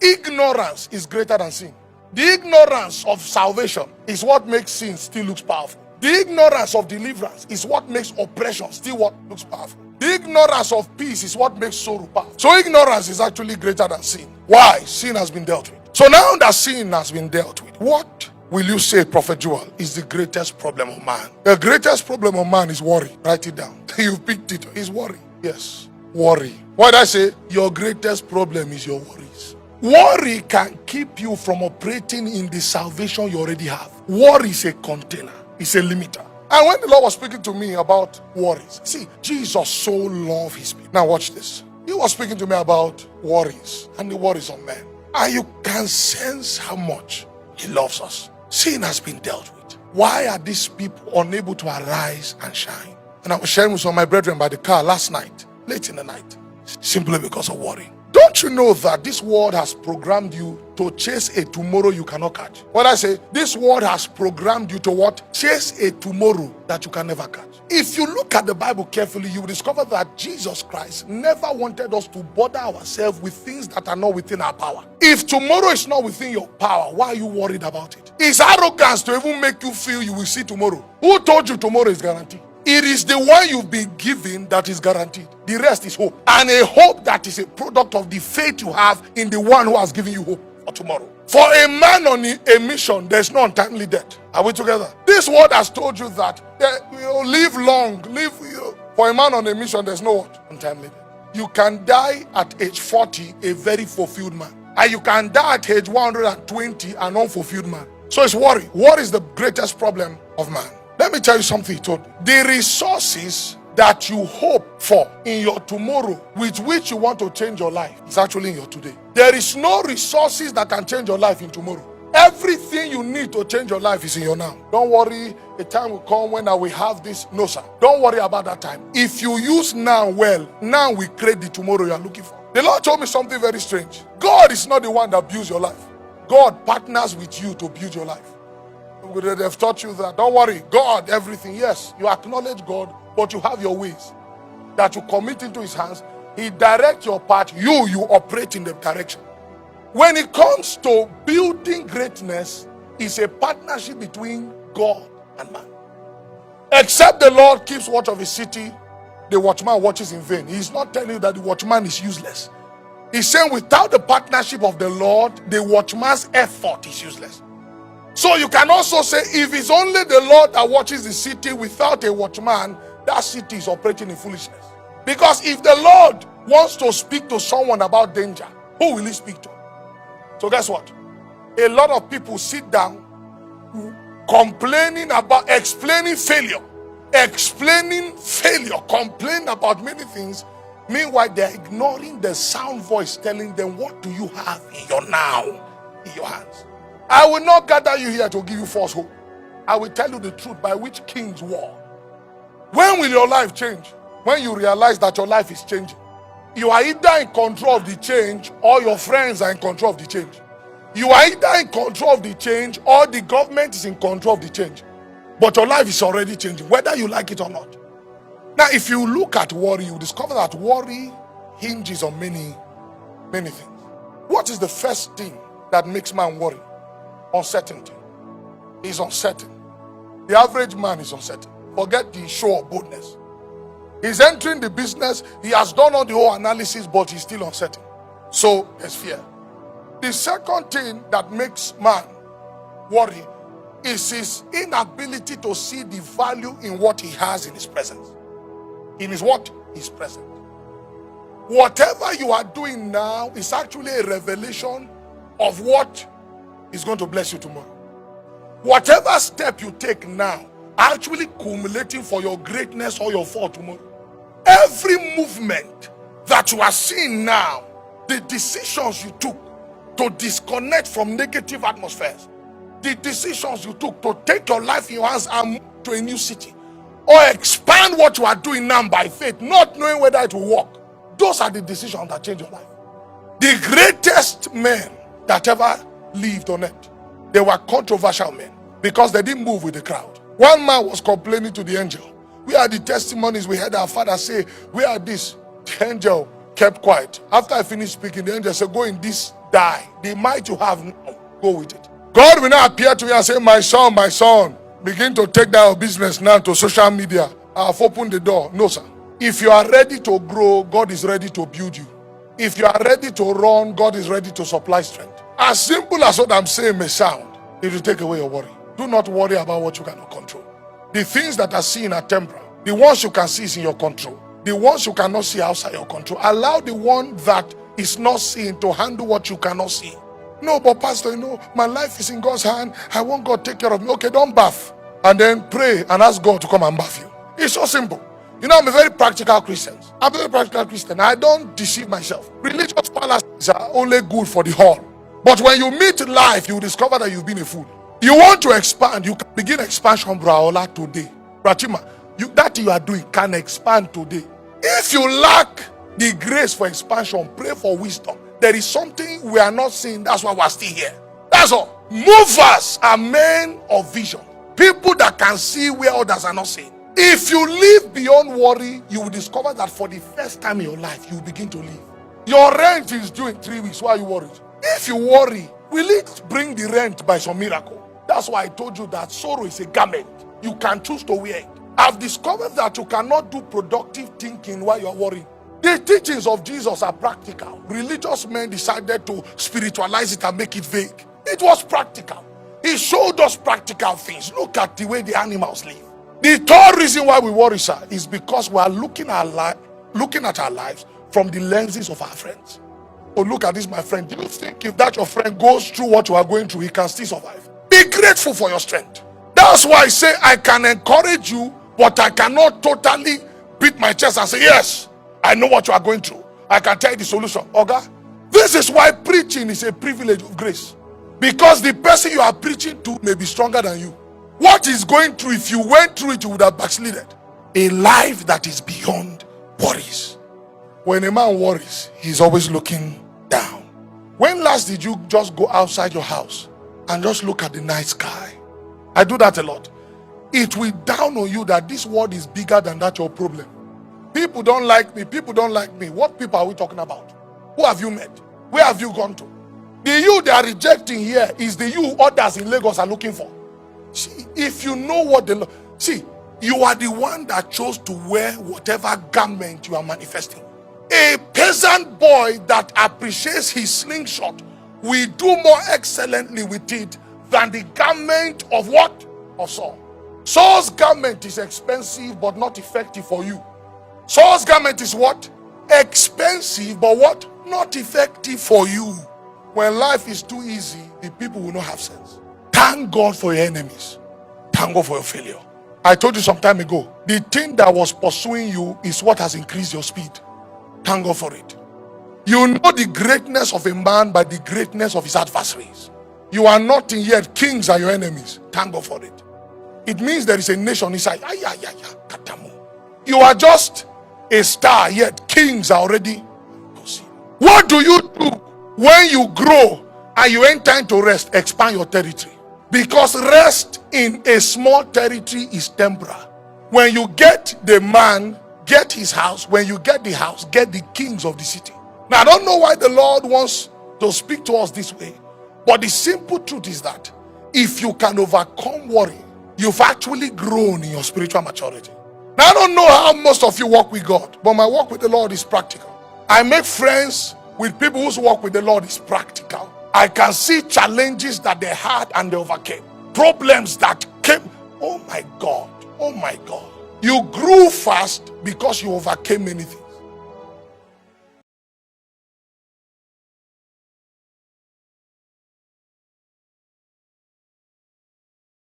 ignorance is greater than sin. The ignorance of salvation is what makes sin still looks powerful. The ignorance of deliverance is what makes oppression still what looks powerful. The ignorance of peace is what makes sorrow powerful. So ignorance is actually greater than sin. Why? Sin has been dealt with. So now that sin has been dealt with, what will you say, Prophet Joel, is the greatest problem of man? The greatest problem of man is worry. Write it down. You picked it. Is worry. Yes, worry. What did I say? Your greatest problem is your worries. Worry can keep you from operating in the salvation you already have. Worry is a container. It's a limiter. And when the Lord was speaking to me about worries, see, Jesus so loved his people. Now watch this. He was speaking to me about worries and the worries of men. And you can sense how much he loves us. Sin has been dealt with. Why are these people unable to arise and shine? And I was sharing with some of my brethren by the car last night, late in the night, simply because of worry. Don't you know that this world has programmed you to chase a tomorrow you cannot catch? What I say, this world has programmed you to what? Chase a tomorrow that you can never catch. If you look at the Bible carefully, you will discover that Jesus Christ never wanted us to bother ourselves with things that are not within our power. If tomorrow is not within your power, why are you worried about it? It's arrogance to even make you feel you will see tomorrow. Who told you tomorrow is guaranteed? It is the one you've been given that is guaranteed. The rest is hope. And a hope that is a product of the faith you have in the one who has given you hope for tomorrow. For a man on a mission, there's no untimely death. Are we together? This word has told you that live long. For a man on a mission, there's no what? Untimely death. You can die at age 40, a very fulfilled man. And you can die at age 120, an unfulfilled man. So it's worry. What is the greatest problem of man? Let me tell you something he told me. The resources that you hope for in your tomorrow, with which you want to change your life, is actually in your today. There is no resources that can change your life in tomorrow. Everything you need to change your life is in your now. Don't worry, a time will come when I will have this. No, sir. Don't worry about that time. If you use now well, now we create the tomorrow you are looking for. The Lord told me something very strange. God is not the one that builds your life. God partners with you to build your life. They've taught you that. Don't worry, God, everything. Yes, you acknowledge God, but you have your ways that you commit into his hands. He directs your path. You operate in the direction. When it comes to building greatness, it's a partnership between God and man. Except the Lord keeps watch of his city, the watchman watches in vain. He's not telling you that the watchman is useless. He's saying without the partnership of the Lord, the watchman's effort is useless. So you can also say, if it's only the Lord that watches the city without a watchman, that city is operating in foolishness. Because if the Lord wants to speak to someone about danger, who will he speak to? So guess what? A lot of people sit down complaining about, explaining failure, complain about many things. Meanwhile, they're ignoring the sound voice telling them, what do you have in your now, in your hands? I will not gather you here to give you false hope. I will tell you the truth by which kings war. When will your life change? When you realize that your life is changing. You are either in control of the change or your friends are in control of the change. You are either in control of the change or the government is in control of the change. But your life is already changing, whether you like it or not. Now, if you look at worry, you discover that worry hinges on many things. What is the first thing that makes man worry? Uncertainty. He's uncertain. The average man is uncertain. Forget the show of boldness. He's entering the business. He has done all the whole analysis, but he's still uncertain. So there's fear. The second thing that makes man worry is his inability to see the value in what he has in his presence. In his what? His presence. Whatever you are doing now is actually a revelation of what is going to bless you tomorrow. Whatever step you take now actually accumulating for your greatness or your fall tomorrow. Every movement that you are seeing now, the decisions you took to disconnect from negative atmospheres, the decisions you took to take your life in your hands and move to a new city, or expand what you are doing now by faith, not knowing whether it will work. Those are the decisions that change your life. The greatest men that ever lived on earth, they were controversial men because they didn't move with the crowd. One man was complaining to the angel. We are the testimonies we heard our father say, we are this. The angel kept quiet. After I finished speaking, the angel said, go in this die. The might you have now, go with it. God will not appear to you and say, my son, begin to take down your business now to social media. I've opened the door. No, sir. If you are ready to grow, God is ready to build you. If you are ready to run, God is ready to supply strength. As simple as what I'm saying may sound, it will take away your worry. Do not worry about what you cannot control. The things that are seen are temporal. The ones you can see is in your control. The ones you cannot see outside your control. Allow the one that is not seen to handle what you cannot see. No, but pastor, my life is in God's hand. I want God to take care of me. Okay, don't bath. And then pray and ask God to come and bath you. It's so simple. I'm a very practical Christian. I'm a very practical Christian. I don't deceive myself. Religious fallacies are only good for the hall. But when you meet life, you discover that you've been a fool. You want to expand, you can begin expansion, Braola, today. Rachima, that you are doing can expand today. If you lack the grace for expansion, pray for wisdom. There is something we are not seeing. That's why we're still here. That's all. Movers are men of vision. People that can see where others are not seeing. If you live beyond worry, you will discover that for the first time in your life, you will begin to live. Your rent is due in 3 weeks. Why are you worried? If you worry, will it bring the rent by some miracle? That's why I told you that sorrow is a garment. You can choose to wear it. I've discovered that you cannot do productive thinking while you're worrying. The teachings of Jesus are practical. Religious men decided to spiritualize it and make it vague. It was practical. He showed us practical things. Look at the way the animals live. The third reason why we worry, sir, is because we are looking at our lives from the lenses of our friends. Oh, look at this, my friend. Do you think if that your friend goes through what you are going through, he can still survive? Be grateful for your strength. That's why I say I can encourage you, but I cannot totally beat my chest and say, yes, I know what you are going through. I can tell you the solution. Okay? This is why preaching is a privilege of grace. Because the person you are preaching to may be stronger than you. What is going through, if you went through it, you would have backslided. A life that is beyond worries. When a man worries, he's always looking down. When last did you just go outside your house and just look at the night sky? I do that a lot. It will down on you that this world is bigger than that your problem. People don't like me. People don't like me. What people are we talking about? Who have you met? Where have you gone to? The you they are rejecting here is the you others in Lagos are looking for. See, if you know what you are the one that chose to wear whatever garment you are manifesting. A peasant boy that appreciates his slingshot will do more excellently with it than the garment of what? Of Saul. Saul's garment is expensive but not effective for you. Saul's garment is what? Expensive but what? Not effective for you. When life is too easy, the people will not have sense. Thank God for your enemies. Thank God for your failure. I told you some time ago, the thing that was pursuing you is what has increased your speed. Thank God for it. You know the greatness of a man by the greatness of his adversaries. You are nothing yet. Kings are your enemies. Thank God for it. It means there is a nation inside. You are just a star, yet kings are already. What do you do when you grow and you ain't time to rest? Expand your territory. Because rest in a small territory is temporal. When you get the man, get his house. When you get the house, get the kings of the city. Now, I don't know why the Lord wants to speak to us this way. But the simple truth is that if you can overcome worry, you've actually grown in your spiritual maturity. Now, I don't know how most of you walk with God, but my walk with the Lord is practical. I make friends with people whose walk with the Lord is practical. I can see challenges that they had and they overcame. Problems that came. Oh my God. Oh my God. You grew fast because you overcame many things.